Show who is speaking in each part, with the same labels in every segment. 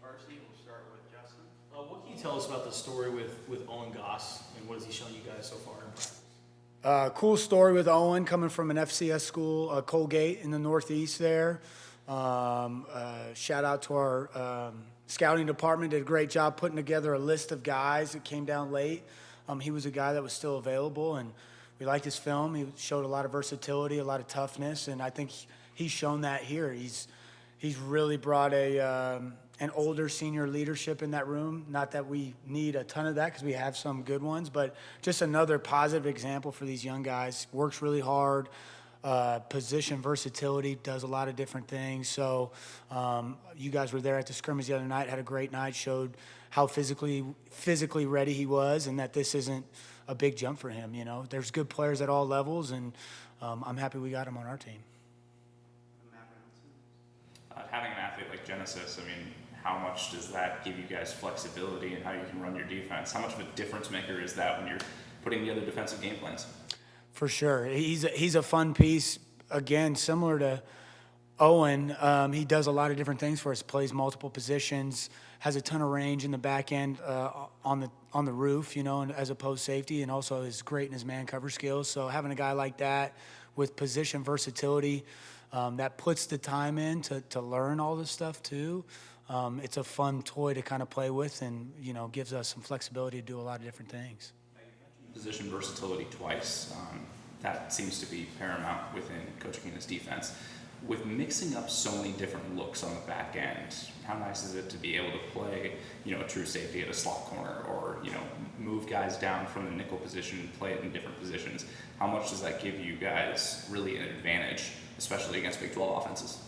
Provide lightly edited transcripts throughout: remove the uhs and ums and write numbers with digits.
Speaker 1: Arce. We'll start with Justin.
Speaker 2: What can you tell us about the story with Owen Goss, and what has he shown you guys so far in practice?
Speaker 3: Cool story with Owen coming from an FCS school, Colgate in the Northeast there. Shout out to our scouting department, did a great job putting together a list of guys that came down late. He was a guy that was still available, and we liked his film. He showed a lot of versatility, a lot of toughness, and I think he's shown that here. He's really brought an older senior leadership in that room. Not that we need a ton of that because we have some good ones, but just another positive example for these young guys. Works really hard. Position versatility, does a lot of different things. So you guys were there at the scrimmage the other night, had a great night, showed how physically ready he was, and that this isn't a big jump for him. You know, there's good players at all levels, and I'm happy we got him on our team.
Speaker 4: Having an athlete like Genesis, I mean, how much does that give you guys flexibility in how you can run your defense? How much of a difference maker is that when you're putting together defensive game plans?
Speaker 3: For sure. He's a fun piece. Again, similar to Owen, he does a lot of different things for us, plays multiple positions, has a ton of range in the back end on the roof, you know, and as a post safety, and also is great in his man cover skills. So having a guy like that with position versatility, that puts the time in to learn all this stuff too. It's a fun toy to kind of play with, and, you know, gives us some flexibility to do a lot of different things.
Speaker 4: Position versatility twice. That seems to be paramount within Coach Aquino's defense. With mixing up so many different looks on the back end, how nice is it to be able to play, you know, a true safety at a slot corner, or, you know, move guys down from the nickel position and play it in different positions? How much does that give you guys really an advantage, especially against Big 12 offenses?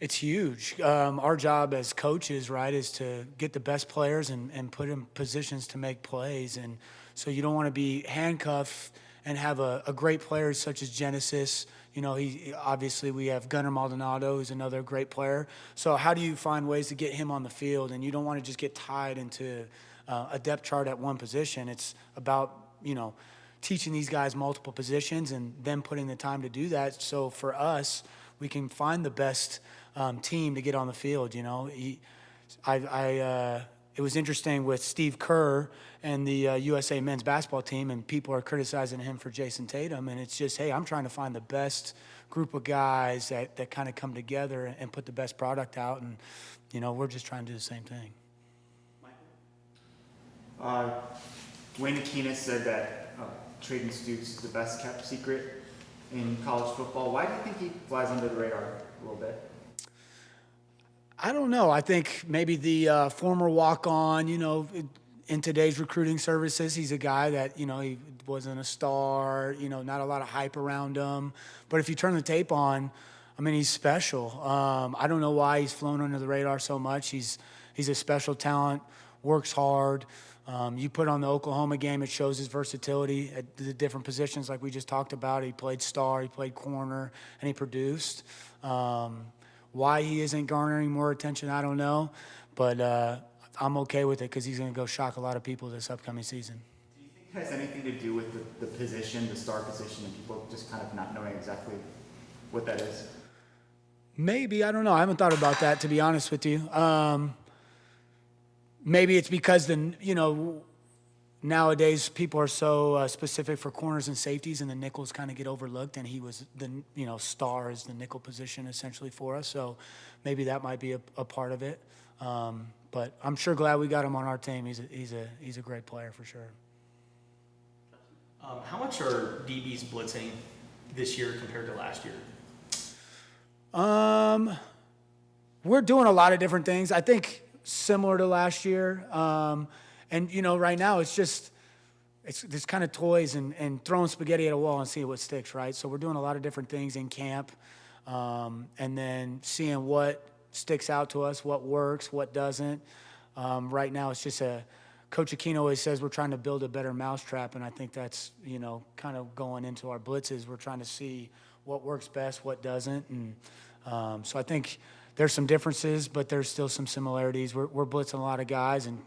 Speaker 3: It's huge. Our job as coaches, right, is to get the best players and put in positions to make plays. And so you don't want to be handcuffed and have a great player such as Genesis. You know, obviously we have Gunnar Maldonado, who's another great player. So how do you find ways to get him on the field? And you don't want to just get tied into a depth chart at one position. It's about, you know, teaching these guys multiple positions and then putting the time to do that. So for us, we can find the best team to get on the field. You know, it was interesting with Steve Kerr and the USA men's basketball team, and people are criticizing him for Jason Tatum. And it's just, hey, I'm trying to find the best group of guys that kind of come together and put the best product out. And, you know, we're just trying to do the same thing.
Speaker 5: Wayne Aquino said that trading Stoops is the best kept secret in college football. Why do you think he flies under the radar a little bit?
Speaker 3: I don't know. I think maybe the former walk-on, you know, in today's recruiting services, he's a guy that, you know, he wasn't a star, you know, not a lot of hype around him. But if you turn the tape on, I mean, he's special. I don't know why he's flown under the radar so much. He's a special talent, works hard. You put on the Oklahoma game, it shows his versatility at the different positions like we just talked about. He played star, he played corner, and he produced. Why he isn't garnering more attention, I don't know. But I'm okay with it because he's going to go shock a lot of people this upcoming season.
Speaker 5: Do you think it has anything to do with the position, the star position, and people just kind of not knowing exactly what that is?
Speaker 3: Maybe. I don't know. I haven't thought about that, to be honest with you. Maybe it's because, you know, nowadays people are so specific for corners and safeties, and the nickels kind of get overlooked, and he was the, you know, star is the nickel position essentially for us. So maybe that might be a part of it. But I'm sure glad we got him on our team. He's a great player for sure.
Speaker 2: How much are DBs blitzing this year compared to last year?
Speaker 3: We're doing a lot of different things. I think similar to last year. And, you know, right now it's kind of toys and throwing spaghetti at a wall and seeing what sticks, right? So we're doing a lot of different things in camp, and then seeing what sticks out to us, what works, what doesn't. Right now it's just Coach Aquino always says we're trying to build a better mousetrap, and I think that's, you know, kind of going into our blitzes. We're trying to see what works best, what doesn't. And so I think there's some differences, but there's still some similarities. We're blitzing a lot of guys, and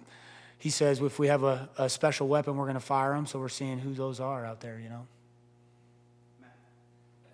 Speaker 3: he says if we have a special weapon, we're going to fire them. So we're seeing who those are out there, you know.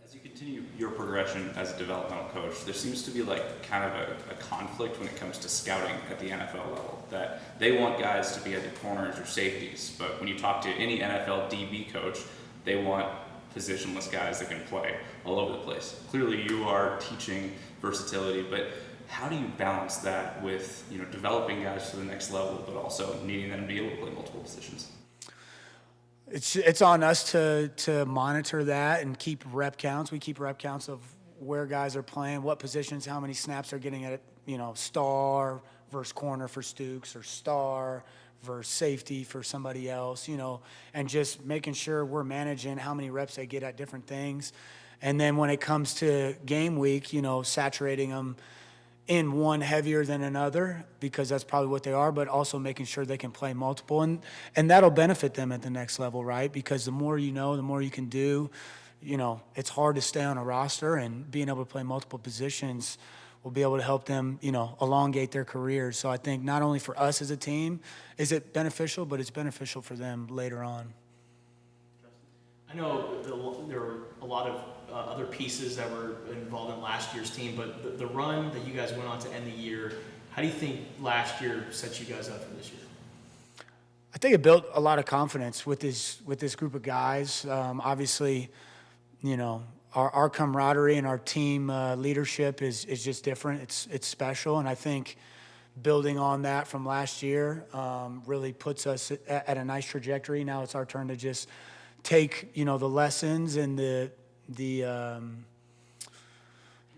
Speaker 1: As you continue
Speaker 4: continue your progression as a developmental coach, there seems to be like kind of a conflict when it comes to scouting at the NFL level, that they want guys to be at the corners or safeties, but when you talk to any NFL DB coach, they want positionless guys that can play all over the place. Clearly you are teaching versatility, but how do you balance that with, you know, developing guys to the next level, but also needing them to be able to play multiple positions?
Speaker 3: It's on us to monitor that and keep rep counts. We keep rep counts of where guys are playing, what positions, how many snaps they're getting at, you know, star versus corner for Stooks, or star versus safety for somebody else, you know, and just making sure we're managing how many reps they get at different things. And then when it comes to game week, you know, saturating them in one heavier than another, because that's probably what they are, but also making sure they can play multiple. And that'll benefit them at the next level, right? Because the more you know, the more you can do. You know, it's hard to stay on a roster, and being able to play multiple positions will be able to help them, you know, elongate their careers. So I think not only for us as a team is it beneficial, but it's beneficial for them later on.
Speaker 2: I know there were a lot of other pieces that were involved in last year's team, but the run that you guys went on to end the year, how do you think last year set you guys up for this year?
Speaker 3: I think it built a lot of confidence with this group of guys. Obviously, you know, our camaraderie and our team leadership is just different. It's special, and I think building on that from last year really puts us at a nice trajectory. Now it's our turn to just take, you know, the lessons and the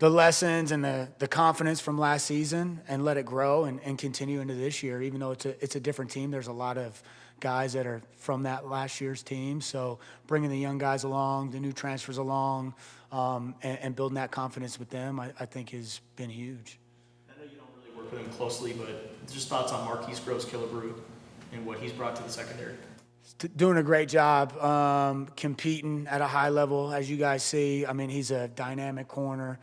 Speaker 3: lessons and the confidence from last season and let it grow and continue into this year. Even though it's a different team, there's a lot of guys that are from that last year's team. So bringing the young guys along, the new transfers along, and building that confidence with them, I think has been huge.
Speaker 2: I know you don't really work with him closely, but just thoughts on Marquise Groza-Killebrew and what he's brought to the secondary.
Speaker 3: Doing a great job, competing at a high level, as you guys see. I mean, he's a dynamic corner,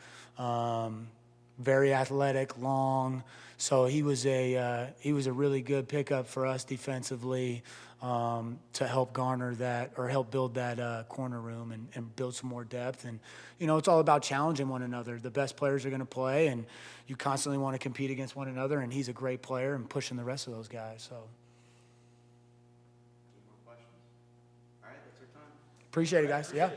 Speaker 3: very athletic, long. So he was a really good pickup for us defensively, to help garner that, or help build that corner room and build some more depth. And, you know, it's all about challenging one another. The best players are going to play, and you constantly want to compete against one another, and he's a great player and pushing the rest of those guys. So.
Speaker 1: Any more questions? All right, that's our time.
Speaker 3: Appreciate it, guys. Yeah.